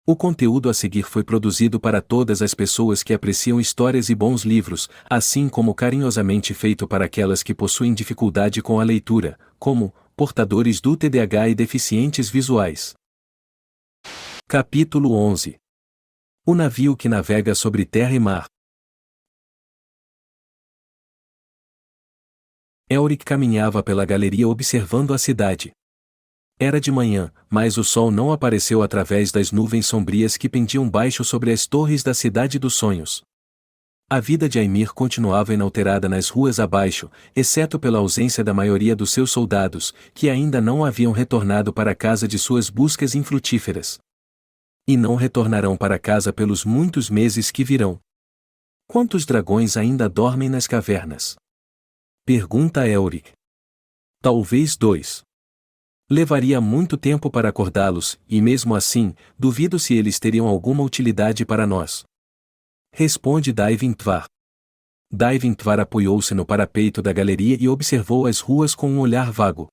O conteúdo a seguir foi produzido para todas as pessoas que apreciam histórias e bons livros, assim como carinhosamente feito para aquelas que possuem dificuldade com a leitura, como portadores do TDAH e deficientes visuais. Capítulo 11. O navio que navega sobre terra e mar. Elric caminhava pela galeria observando a cidade. Era de manhã, mas o sol não apareceu através das nuvens sombrias que pendiam baixo sobre as torres da cidade dos sonhos. A vida de Aimir continuava inalterada nas ruas abaixo, exceto pela ausência da maioria dos seus soldados, que ainda não haviam retornado para casa de suas buscas infrutíferas. E não retornarão para casa pelos muitos meses que virão. Quantos dragões ainda dormem nas cavernas? Pergunta Elric. Talvez 2. Levaria muito tempo para acordá-los, e mesmo assim, duvido se eles teriam alguma utilidade para nós. Responde Daivin-Tvar. Daivin-Tvar apoiou-se no parapeito da galeria e observou as ruas com um olhar vago.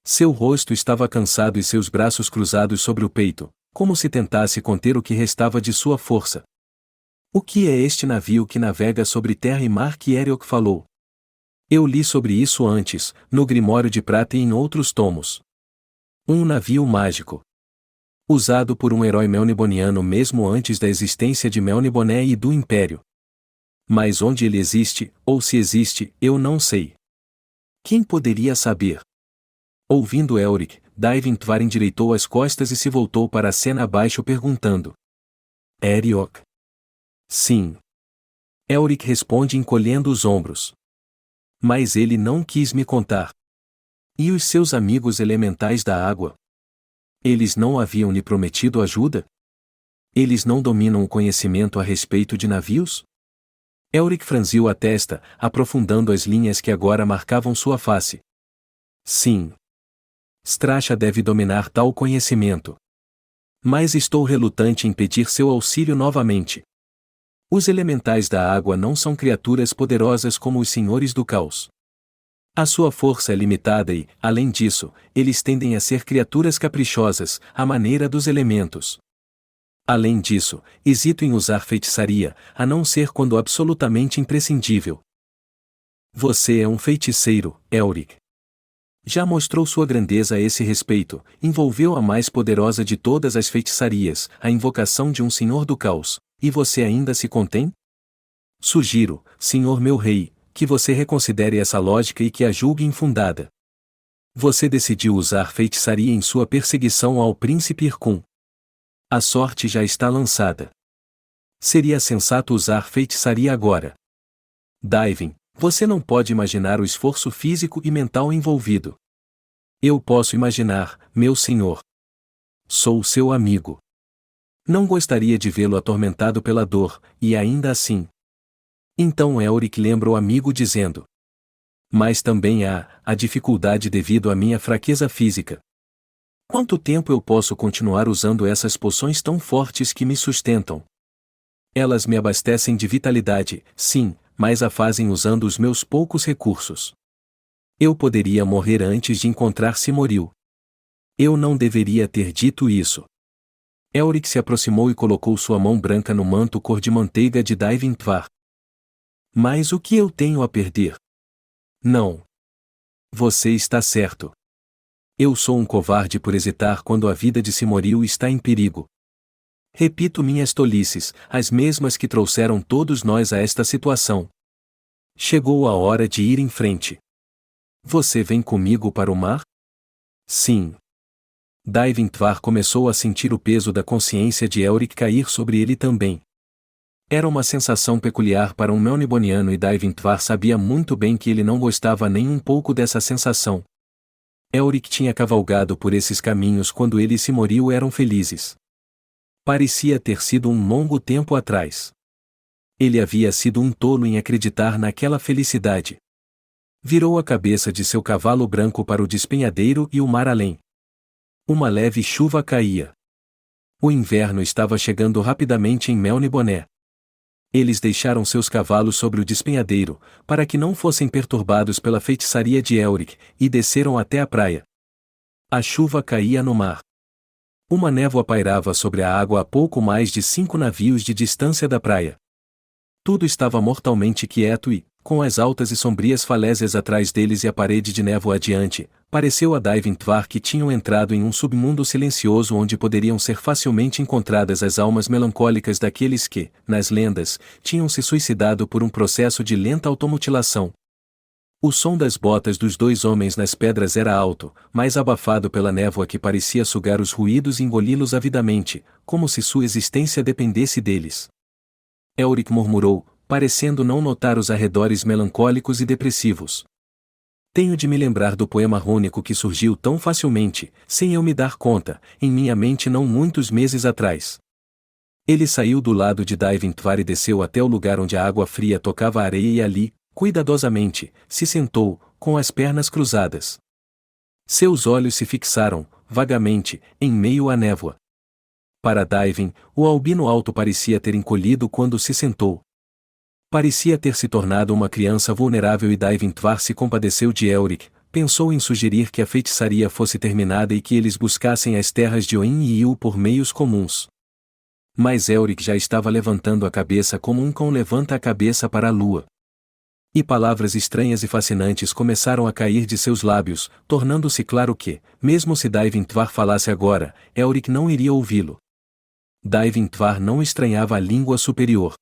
Seu rosto estava cansado e seus braços cruzados sobre o peito, como se tentasse conter o que restava de sua força. O que é este navio que navega sobre terra e mar que Eriok falou? Eu li sobre isso antes, no Grimório de Prata e em outros tomos. Um navio mágico. Usado por um herói melniboniano mesmo antes da existência de Melniboné e do Império. Mas onde ele existe, ou se existe, eu não sei. Quem poderia saber? Ouvindo Elric, Daivin-Tvar endireitou as costas e se voltou para a cena abaixo perguntando. Eriok? Sim. Elric responde encolhendo os ombros. Mas ele não quis me contar. E os seus amigos elementais da água? Eles não haviam lhe prometido ajuda? Eles não dominam o conhecimento a respeito de navios? Elric franziu a testa, aprofundando as linhas que agora marcavam sua face. Sim. Strasha deve dominar tal conhecimento. Mas estou relutante em pedir seu auxílio novamente. Os elementais da água não são criaturas poderosas como os senhores do caos. A sua força é limitada e, além disso, eles tendem a ser criaturas caprichosas, à maneira dos elementos. Além disso, hesito em usar feitiçaria, a não ser quando absolutamente imprescindível. Você é um feiticeiro, Elric. Já mostrou sua grandeza a esse respeito, envolveu a mais poderosa de todas as feitiçarias, a invocação de um senhor do caos. E você ainda se contém? Sugiro, senhor meu rei, que você reconsidere essa lógica e que a julgue infundada. Você decidiu usar feitiçaria em sua perseguição ao príncipe Irkun. A sorte já está lançada. Seria sensato usar feitiçaria agora. Daivin, você não pode imaginar o esforço físico e mental envolvido. Eu posso imaginar, meu senhor. Sou seu amigo. Não gostaria de vê-lo atormentado pela dor, e ainda assim. Então Elric lembra o amigo dizendo. Mas também há a dificuldade devido à minha fraqueza física. Quanto tempo eu posso continuar usando essas poções tão fortes que me sustentam? Elas me abastecem de vitalidade, sim, mas a fazem usando os meus poucos recursos. Eu poderia morrer antes de encontrar Simoril. Eu não deveria ter dito isso. Elric se aproximou e colocou sua mão branca no manto cor de manteiga de Daivin-Tvar. Mas o que eu tenho a perder? Não. Você está certo. Eu sou um covarde por hesitar quando a vida de Simoril está em perigo. Repito minhas tolices, as mesmas que trouxeram todos nós a esta situação. Chegou a hora de ir em frente. Você vem comigo para o mar? Sim. Daivin-Tvar começou a sentir o peso da consciência de Elric cair sobre ele também. Era uma sensação peculiar para um melniboniano e Daivin-Tvar sabia muito bem que ele não gostava nem um pouco dessa sensação. Elric tinha cavalgado por esses caminhos quando ele e Simoril eram felizes. Parecia ter sido um longo tempo atrás. Ele havia sido um tolo em acreditar naquela felicidade. Virou a cabeça de seu cavalo branco para o despenhadeiro e o mar além. Uma leve chuva caía. O inverno estava chegando rapidamente em Melniboné. Eles deixaram seus cavalos sobre o despenhadeiro, para que não fossem perturbados pela feitiçaria de Elric, e desceram até a praia. A chuva caía no mar. Uma névoa pairava sobre a água a pouco mais de 5 navios de distância da praia. Tudo estava mortalmente quieto e, com as altas e sombrias falésias atrás deles e a parede de névoa adiante, pareceu a Daivin-Tvar que tinham entrado em um submundo silencioso onde poderiam ser facilmente encontradas as almas melancólicas daqueles que, nas lendas, tinham se suicidado por um processo de lenta automutilação. O som das botas dos dois homens nas pedras era alto, mas abafado pela névoa que parecia sugar os ruídos e engoli-los avidamente, como se sua existência dependesse deles. Elric murmurou, parecendo não notar os arredores melancólicos e depressivos. Tenho de me lembrar do poema rúnico que surgiu tão facilmente, sem eu me dar conta, em minha mente não muitos meses atrás. Ele saiu do lado de Daivin-Tvar e desceu até o lugar onde a água fria tocava a areia e ali, cuidadosamente, se sentou, com as pernas cruzadas. Seus olhos se fixaram, vagamente, em meio à névoa. Para Daivin, o albino alto parecia ter encolhido quando se sentou. Parecia ter se tornado uma criança vulnerável e Daivin-Tvar se compadeceu de Elric, pensou em sugerir que a feitiçaria fosse terminada e que eles buscassem as terras de Oin e Il por meios comuns. Mas Elric já estava levantando a cabeça como um cão levanta a cabeça para a lua. E palavras estranhas e fascinantes começaram a cair de seus lábios, tornando-se claro que, mesmo se Daivin-Tvar falasse agora, Elric não iria ouvi-lo. Daivin-Tvar não estranhava a língua superior.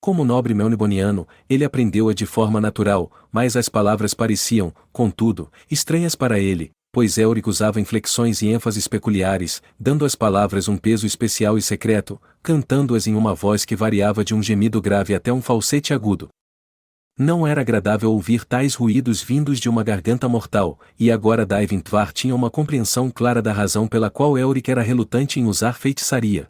Como nobre melniboniano, ele aprendeu-a de forma natural, mas as palavras pareciam, contudo, estranhas para ele, pois Elric usava inflexões e ênfases peculiares, dando às palavras um peso especial e secreto, cantando-as em uma voz que variava de um gemido grave até um falsete agudo. Não era agradável ouvir tais ruídos vindos de uma garganta mortal, e agora Daivin-Tvar tinha uma compreensão clara da razão pela qual Elric era relutante em usar feitiçaria.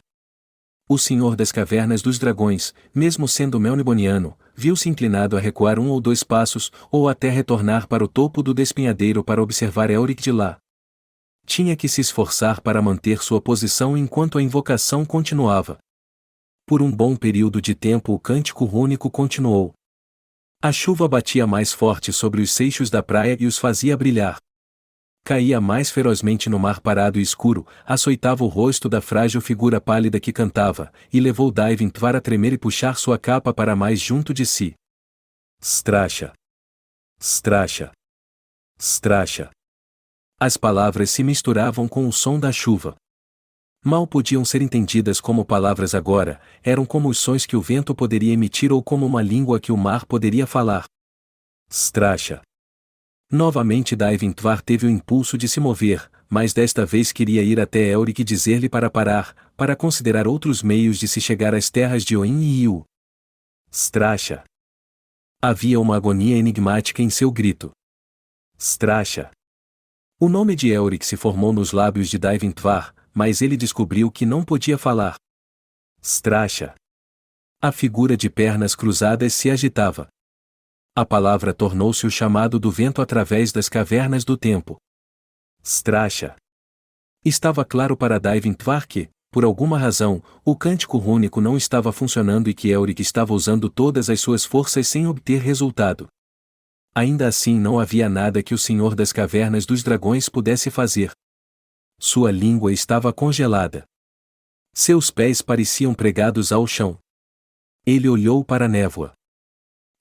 O Senhor das Cavernas dos Dragões, mesmo sendo melniboniano, viu-se inclinado a recuar 1 ou 2 passos, ou até retornar para o topo do despenhadeiro para observar Elric de lá. Tinha que se esforçar para manter sua posição enquanto a invocação continuava. Por um bom período de tempo o cântico rúnico continuou. A chuva batia mais forte sobre os seixos da praia e os fazia brilhar. Caía mais ferozmente no mar parado e escuro, açoitava o rosto da frágil figura pálida que cantava, e levou Daivin-Tvar a tremer e puxar sua capa para mais junto de si. Stracha! Stracha! Stracha! As palavras se misturavam com o som da chuva. Mal podiam ser entendidas como palavras agora, eram como os sons que o vento poderia emitir ou como uma língua que o mar poderia falar. Stracha! Novamente Daivin-Tvar teve o impulso de se mover, mas desta vez queria ir até Elric e dizer-lhe para parar, para considerar outros meios de se chegar às terras de Oin e Il. Stracha! Havia uma agonia enigmática em seu grito. Stracha! O nome de Elric se formou nos lábios de Daivin-Tvar, mas ele descobriu que não podia falar. Stracha! A figura de pernas cruzadas se agitava. A palavra tornou-se o chamado do vento através das cavernas do tempo. Stracha! Estava claro para Daivin-Tvar que, por alguma razão, o cântico rúnico não estava funcionando e que Elric estava usando todas as suas forças sem obter resultado. Ainda assim não havia nada que o Senhor das Cavernas dos Dragões pudesse fazer. Sua língua estava congelada. Seus pés pareciam pregados ao chão. Ele olhou para a névoa.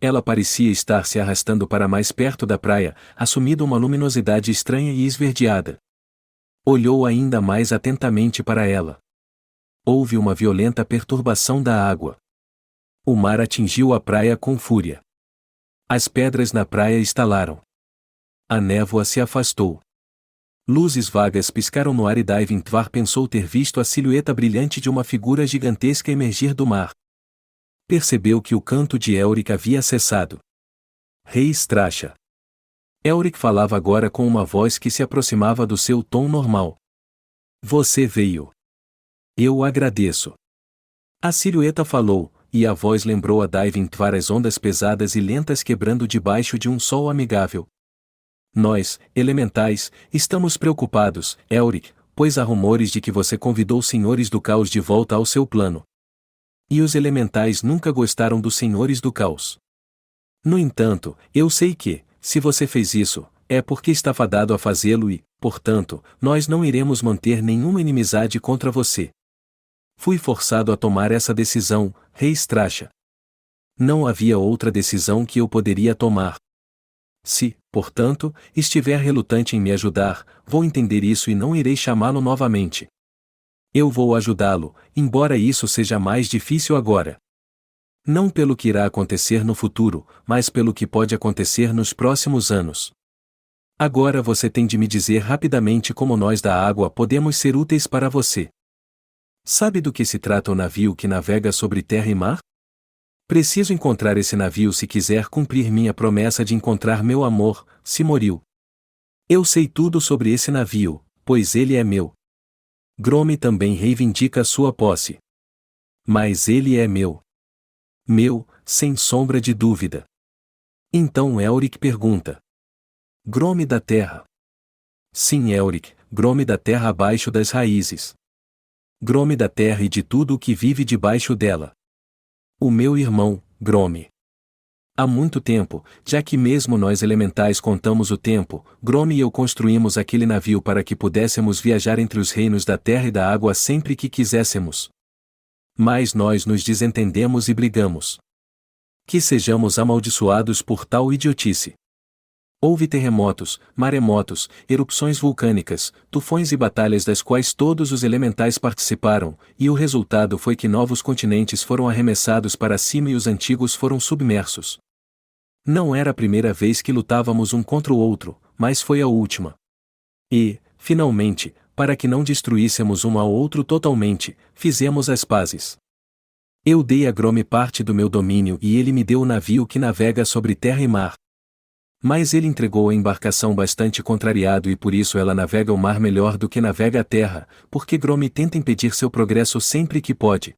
Ela parecia estar se arrastando para mais perto da praia, assumindo uma luminosidade estranha e esverdeada. Olhou ainda mais atentamente para ela. Houve uma violenta perturbação da água. O mar atingiu a praia com fúria. As pedras na praia estalaram. A névoa se afastou. Luzes vagas piscaram no ar e Daivin-Tvar pensou ter visto a silhueta brilhante de uma figura gigantesca emergir do mar. Percebeu que o canto de Elric havia cessado. Rei Stracha! Elric falava agora com uma voz que se aproximava do seu tom normal. Você veio. Eu agradeço. A silhueta falou, e a voz lembrou a Daivin-Tvar as ondas pesadas e lentas quebrando debaixo de um sol amigável. Nós, elementais, estamos preocupados, Elric, pois há rumores de que você convidou os senhores do caos de volta ao seu plano. E os elementais nunca gostaram dos senhores do caos. No entanto, eu sei que, se você fez isso, é porque está fadado a fazê-lo e, portanto, nós não iremos manter nenhuma inimizade contra você. Fui forçado a tomar essa decisão, rei Stracha. Não havia outra decisão que eu poderia tomar. Se, portanto, estiver relutante em me ajudar, vou entender isso e não irei chamá-lo novamente. Eu vou ajudá-lo, embora isso seja mais difícil agora. Não pelo que irá acontecer no futuro, mas pelo que pode acontecer nos próximos anos. Agora você tem de me dizer rapidamente como nós da água podemos ser úteis para você. Sabe do que se trata o navio que navega sobre terra e mar? Preciso encontrar esse navio se quiser cumprir minha promessa de encontrar meu amor, Simoril. Eu sei tudo sobre esse navio, pois ele é meu. Grome também reivindica sua posse. Mas ele é meu. Meu, sem sombra de dúvida. Então Elric pergunta. Grome da terra. Sim, Elric, Grome da terra abaixo das raízes. Grome da terra e de tudo o que vive debaixo dela. O meu irmão, Grome. Há muito tempo, já que mesmo nós elementais contamos o tempo, Grome e eu construímos aquele navio para que pudéssemos viajar entre os reinos da terra e da água sempre que quiséssemos. Mas nós nos desentendemos e brigamos. Que sejamos amaldiçoados por tal idiotice. Houve terremotos, maremotos, erupções vulcânicas, tufões e batalhas das quais todos os elementais participaram, e o resultado foi que novos continentes foram arremessados para cima e os antigos foram submersos. Não era a primeira vez que lutávamos um contra o outro, mas foi a última. E, finalmente, para que não destruíssemos um ao outro totalmente, fizemos as pazes. Eu dei a Grome parte do meu domínio e ele me deu o navio que navega sobre terra e mar. Mas ele entregou a embarcação bastante contrariado e por isso ela navega o mar melhor do que navega a terra, porque Grome tenta impedir seu progresso sempre que pode.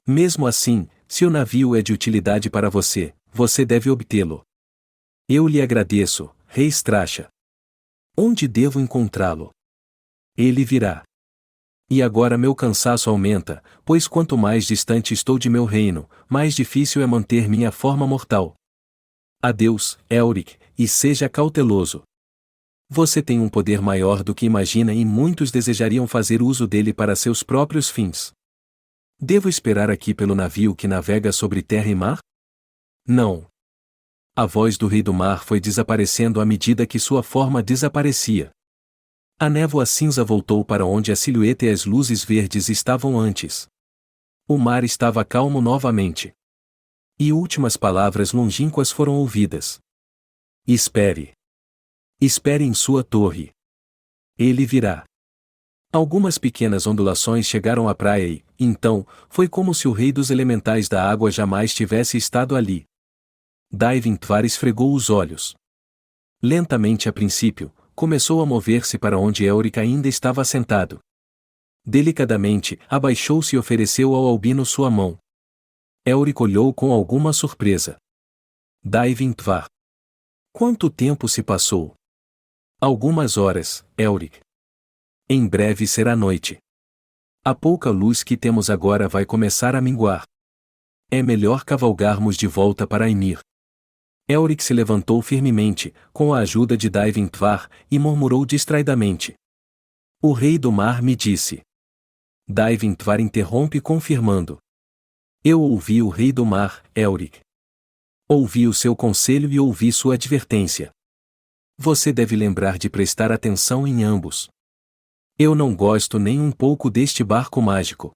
Mesmo assim, se o navio é de utilidade para você, você deve obtê-lo. Eu lhe agradeço, rei Stracha. Onde devo encontrá-lo? Ele virá. E agora meu cansaço aumenta, pois quanto mais distante estou de meu reino, mais difícil é manter minha forma mortal. Adeus, Elric, e seja cauteloso. Você tem um poder maior do que imagina e muitos desejariam fazer uso dele para seus próprios fins. Devo esperar aqui pelo navio que navega sobre terra e mar? Não. A voz do rei do mar foi desaparecendo à medida que sua forma desaparecia. A névoa cinza voltou para onde a silhueta e as luzes verdes estavam antes. O mar estava calmo novamente. E últimas palavras longínquas foram ouvidas. Espere. Espere em sua torre. Ele virá. Algumas pequenas ondulações chegaram à praia e, então, foi como se o rei dos elementais da água jamais tivesse estado ali. Daivin-Tvar esfregou os olhos. Lentamente a princípio, começou a mover-se para onde Elric ainda estava sentado. Delicadamente, abaixou-se e ofereceu ao albino sua mão. Elric olhou com alguma surpresa. Daivin-Tvar. Quanto tempo se passou? Algumas horas, Elric. Em breve será noite. A pouca luz que temos agora vai começar a minguar. É melhor cavalgarmos de volta para Ymir. Elric se levantou firmemente, com a ajuda de Daivin-Tvar, e murmurou distraidamente. O rei do mar me disse. Daivin-Tvar interrompe confirmando. Eu ouvi o rei do mar, Elric. Ouvi o seu conselho e ouvi sua advertência. Você deve lembrar de prestar atenção em ambos. Eu não gosto nem um pouco deste barco mágico.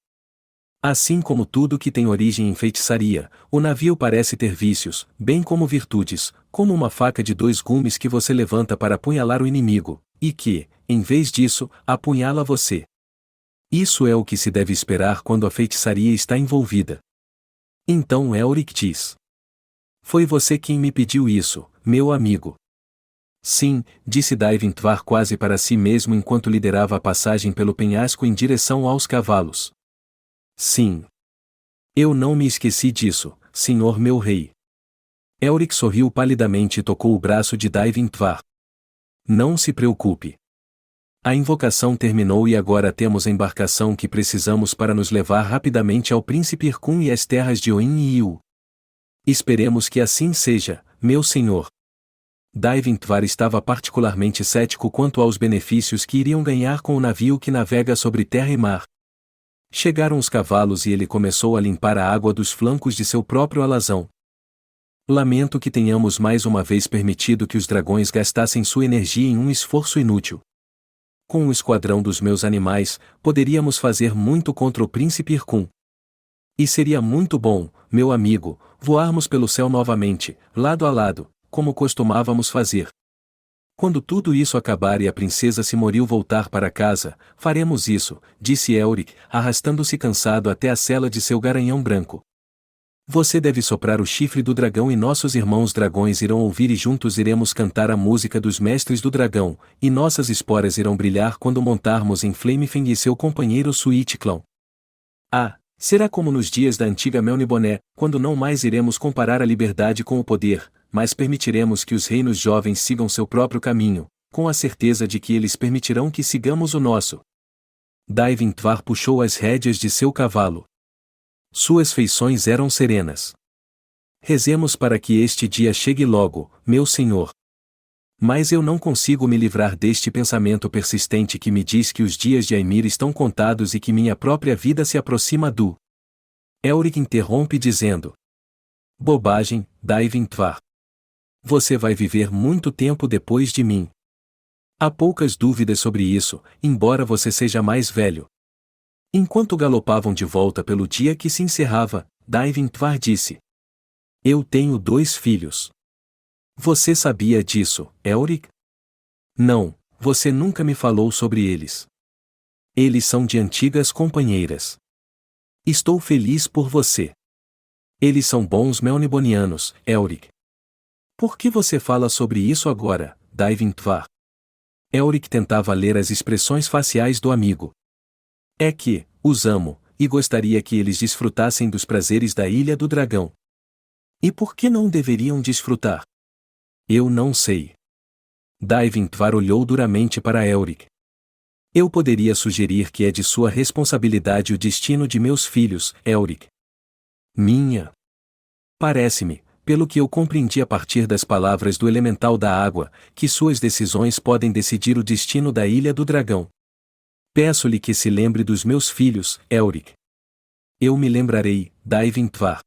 Assim como tudo que tem origem em feitiçaria, o navio parece ter vícios, bem como virtudes, como uma faca de 2 gumes que você levanta para apunhalar o inimigo, e que, em vez disso, apunhala você. Isso é o que se deve esperar quando a feitiçaria está envolvida. Então Elric diz. Foi você quem me pediu isso, meu amigo. Sim, disse Daivin-Tvar quase para si mesmo enquanto liderava a passagem pelo penhasco em direção aos cavalos. Sim. Eu não me esqueci disso, senhor meu rei. Elric sorriu palidamente e tocou o braço de Daivin-Tvar. Não se preocupe. A invocação terminou e agora temos a embarcação que precisamos para nos levar rapidamente ao príncipe Irkun e às terras de Oin e Iu. Esperemos que assim seja, meu senhor. Daivintvar estava particularmente cético quanto aos benefícios que iriam ganhar com o navio que navega sobre terra e mar. Chegaram os cavalos e ele começou a limpar a água dos flancos de seu próprio alazão. Lamento que tenhamos mais uma vez permitido que os dragões gastassem sua energia em um esforço inútil. Com o esquadrão dos meus animais, poderíamos fazer muito contra o príncipe Irkun. E seria muito bom, meu amigo, voarmos pelo céu novamente, lado a lado, como costumávamos fazer. Quando tudo isso acabar e a princesa Simoril voltar para casa, faremos isso, disse Elric, arrastando-se cansado até a sela de seu garanhão branco. Você deve soprar o chifre do dragão e nossos irmãos dragões irão ouvir e juntos iremos cantar a música dos mestres do dragão, e nossas esporas irão brilhar quando montarmos em Flamefang e seu companheiro Suiticlão. Ah, será como nos dias da antiga Melniboné, quando não mais iremos comparar a liberdade com o poder, mas permitiremos que os reinos jovens sigam seu próprio caminho, com a certeza de que eles permitirão que sigamos o nosso. Daivintvar puxou as rédeas de seu cavalo. Suas feições eram serenas. Rezemos para que este dia chegue logo, meu senhor. Mas eu não consigo me livrar deste pensamento persistente que me diz que os dias de Aimir estão contados e que minha própria vida se aproxima do... Elric interrompe dizendo: bobagem, Daivintvar. Você vai viver muito tempo depois de mim. Há poucas dúvidas sobre isso, embora você seja mais velho. Enquanto galopavam de volta pelo dia que se encerrava, Daivintvar disse: eu tenho 2 filhos. Você sabia disso, Elric? Não, você nunca me falou sobre eles. Eles são de antigas companheiras. Estou feliz por você. Eles são bons Melnibonianos, Elric. Por que você fala sobre isso agora, Daivintvar? Elric tentava ler as expressões faciais do amigo. É que, os amo, e gostaria que eles desfrutassem dos prazeres da Ilha do Dragão. E por que não deveriam desfrutar? Eu não sei. Daivintvar olhou duramente para Elric. Eu poderia sugerir que é de sua responsabilidade o destino de meus filhos, Elric. Minha. Parece-me, pelo que eu compreendi a partir das palavras do elemental da água, que suas decisões podem decidir o destino da Ilha do Dragão. Peço-lhe que se lembre dos meus filhos, Elric. Eu me lembrarei, Daivintvar.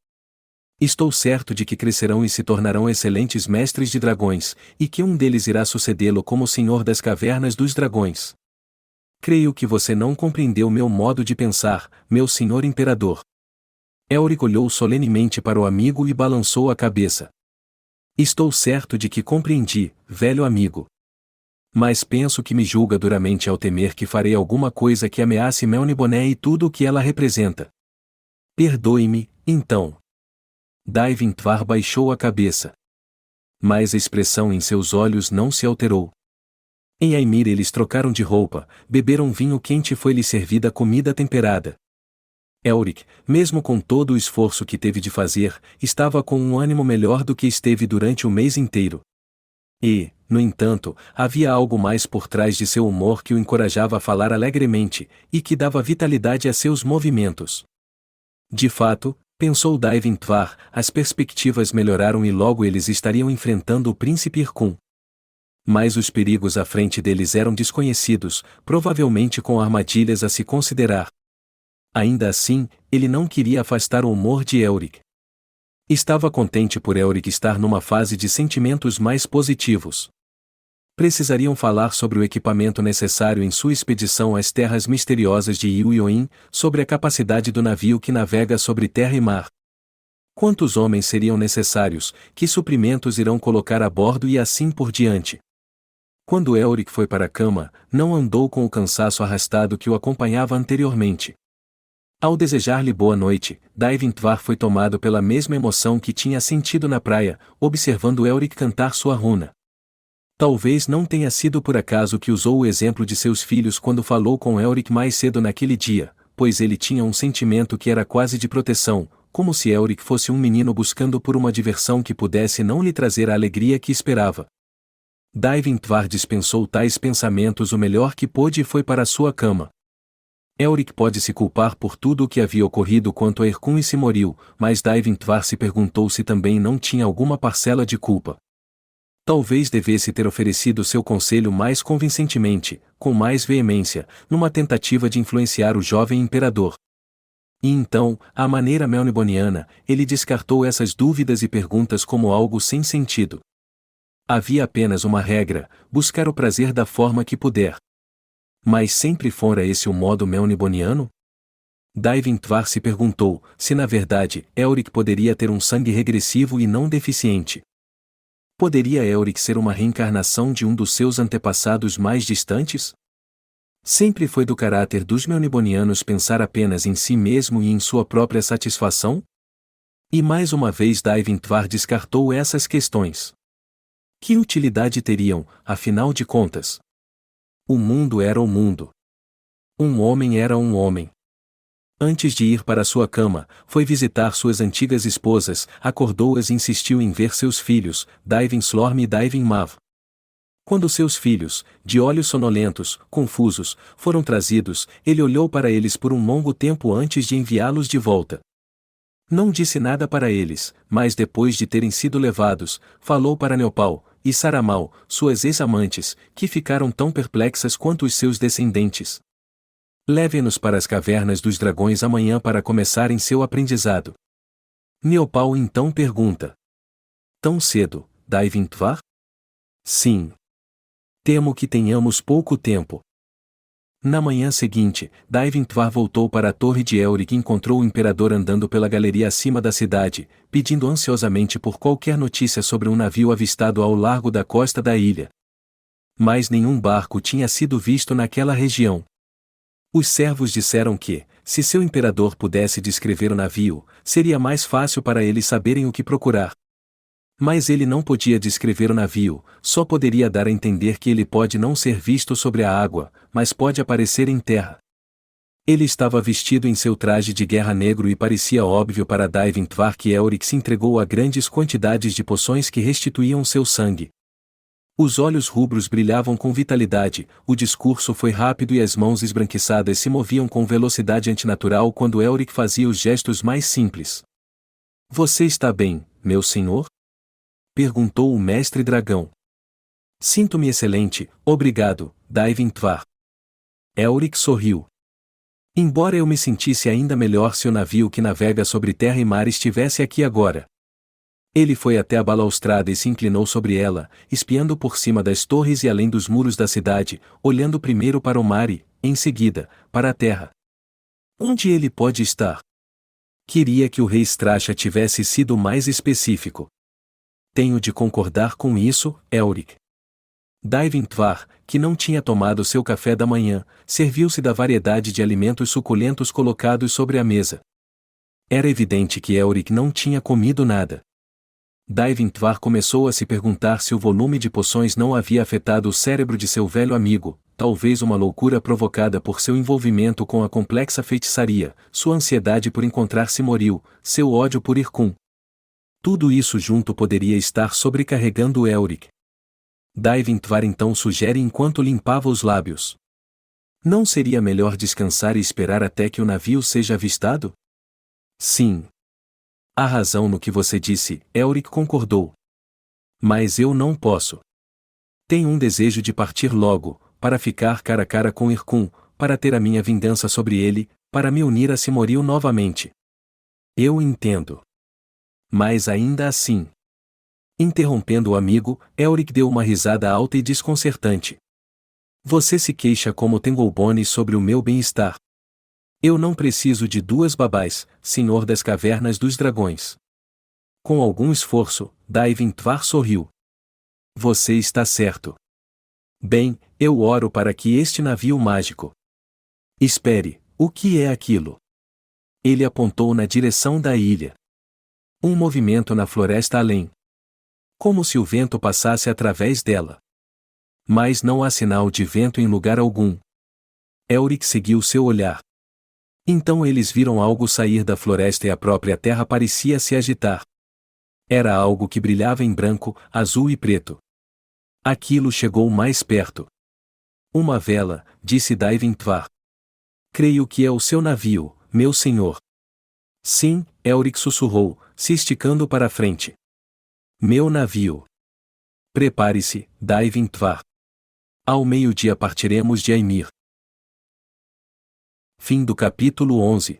Estou certo de que crescerão e se tornarão excelentes mestres de dragões, e que um deles irá sucedê-lo como Senhor das Cavernas dos Dragões. Creio que você não compreendeu meu modo de pensar, meu senhor imperador. Elric olhou solenemente para o amigo e balançou a cabeça. Estou certo de que compreendi, velho amigo. Mas penso que me julga duramente ao temer que farei alguma coisa que ameace Melniboné e tudo o que ela representa. Perdoe-me, então. Daivintvar baixou a cabeça. Mas a expressão em seus olhos não se alterou. Em Aimir eles trocaram de roupa, beberam vinho quente e foi-lhe servida comida temperada. Elric, mesmo com todo o esforço que teve de fazer, estava com um ânimo melhor do que esteve durante o mês inteiro. E, no entanto, havia algo mais por trás de seu humor que o encorajava a falar alegremente, e que dava vitalidade a seus movimentos. De fato, pensou Daivintvar, as perspectivas melhoraram e logo eles estariam enfrentando o príncipe Irkun. Mas os perigos à frente deles eram desconhecidos, provavelmente com armadilhas a se considerar. Ainda assim, ele não queria afastar o humor de Elric. Estava contente por Elric estar numa fase de sentimentos mais positivos. Precisariam falar sobre o equipamento necessário em sua expedição às terras misteriosas de Yuyoin, sobre a capacidade do navio que navega sobre terra e mar. Quantos homens seriam necessários, que suprimentos irão colocar a bordo e assim por diante. Quando Elric foi para a cama, não andou com o cansaço arrastado que o acompanhava anteriormente. Ao desejar-lhe boa noite, Daivintvar foi tomado pela mesma emoção que tinha sentido na praia, observando Elric cantar sua runa. Talvez não tenha sido por acaso que usou o exemplo de seus filhos quando falou com Elric mais cedo naquele dia, pois ele tinha um sentimento que era quase de proteção, como se Elric fosse um menino buscando por uma diversão que pudesse não lhe trazer a alegria que esperava. Daivintvar dispensou tais pensamentos o melhor que pôde e foi para sua cama. Elric pode se culpar por tudo o que havia ocorrido quanto a Irkun e Simoril, mas Daivintvar se perguntou se também não tinha alguma parcela de culpa. Talvez devesse ter oferecido seu conselho mais convincentemente, com mais veemência, numa tentativa de influenciar o jovem imperador. E então, à maneira melniboniana, ele descartou essas dúvidas e perguntas como algo sem sentido. Havia apenas uma regra: buscar o prazer da forma que puder. Mas sempre fora esse o modo melniboniano? Daivin-Tvar se perguntou se na verdade Elric poderia ter um sangue regressivo e não deficiente. Poderia Elric ser uma reencarnação de um dos seus antepassados mais distantes? Sempre foi do caráter dos melnibonianos pensar apenas em si mesmo e em sua própria satisfação? E mais uma vez Daivin-Tvar descartou essas questões. Que utilidade teriam, afinal de contas? O mundo era o mundo. Um homem era um homem. Antes de ir para sua cama, foi visitar suas antigas esposas, acordou-as e insistiu em ver seus filhos, Daivin Slorm e Daivin Mav. Quando seus filhos, de olhos sonolentos, confusos, foram trazidos, ele olhou para eles por um longo tempo antes de enviá-los de volta. Não disse nada para eles, mas depois de terem sido levados, falou para Neopal e Saramal, suas ex-amantes, que ficaram tão perplexas quanto os seus descendentes. Leve-nos para as cavernas dos dragões amanhã para começarem seu aprendizado. Neopal então pergunta: Tão cedo, Daivin-Tvar? Sim. Temo que tenhamos pouco tempo. Na manhã seguinte, Daivin-Tvar voltou para a torre de Elric e encontrou o imperador andando pela galeria acima da cidade, pedindo ansiosamente por qualquer notícia sobre um navio avistado ao largo da costa da ilha. Mas nenhum barco tinha sido visto naquela região. Os servos disseram que, se seu imperador pudesse descrever o navio, seria mais fácil para eles saberem o que procurar. Mas ele não podia descrever o navio, só poderia dar a entender que ele pode não ser visto sobre a água, mas pode aparecer em terra. Ele estava vestido em seu traje de guerra negro e parecia óbvio para Daivin-Tvar que Elric se entregou a grandes quantidades de poções que restituíam seu sangue. Os olhos rubros brilhavam com vitalidade, o discurso foi rápido e as mãos esbranquiçadas se moviam com velocidade antinatural quando Elric fazia os gestos mais simples. Você está bem, meu senhor? Perguntou o mestre dragão. Sinto-me excelente, obrigado, Daivin-Tvar. Elric sorriu. Embora eu me sentisse ainda melhor se o navio que navega sobre terra e mar estivesse aqui agora. Ele foi até a balaustrada e se inclinou sobre ela, espiando por cima das torres e além dos muros da cidade, olhando primeiro para o mar e, em seguida, para a terra. Onde ele pode estar? Queria que o rei Stracha tivesse sido mais específico. Tenho de concordar com isso, Elric. Daivin-Tvar, que não tinha tomado seu café da manhã, serviu-se da variedade de alimentos suculentos colocados sobre a mesa. Era evidente que Elric não tinha comido nada. Daivin-Tvar começou a se perguntar se o volume de poções não havia afetado o cérebro de seu velho amigo, talvez uma loucura provocada por seu envolvimento com a complexa feitiçaria, sua ansiedade por encontrar Simoril, seu ódio por Irkun. Tudo isso junto poderia estar sobrecarregando Elric. Daivin-Tvar então sugere enquanto limpava os lábios. Não seria melhor descansar e esperar até que o navio seja avistado? Sim. Há razão no que você disse, Elric concordou. Mas eu não posso. Tenho um desejo de partir logo, para ficar cara a cara com Irkun, para ter a minha vingança sobre ele, para me unir a Simoril novamente. Eu entendo. Mas ainda assim. Interrompendo o amigo, Elric deu uma risada alta e desconcertante. Você se queixa como Tengolbone sobre o meu bem-estar. Eu não preciso de duas babás, senhor das cavernas dos dragões. Com algum esforço, Daivin-Tvar sorriu. Você está certo. Bem, eu oro para que este navio mágico. Espere, o que é aquilo? Ele apontou na direção da ilha. Um movimento na floresta além. Como se o vento passasse através dela. Mas não há sinal de vento em lugar algum. Elric seguiu seu olhar. Então eles viram algo sair da floresta e a própria terra parecia se agitar. Era algo que brilhava em branco, azul e preto. Aquilo chegou mais perto. Uma vela, disse Daivin-Tvar. Creio que é o seu navio, meu senhor. Sim, Elric sussurrou, se esticando para a frente. Meu navio. Prepare-se, Daivin Tvar. Ao meio-dia partiremos de Aimir. Fim do capítulo 11.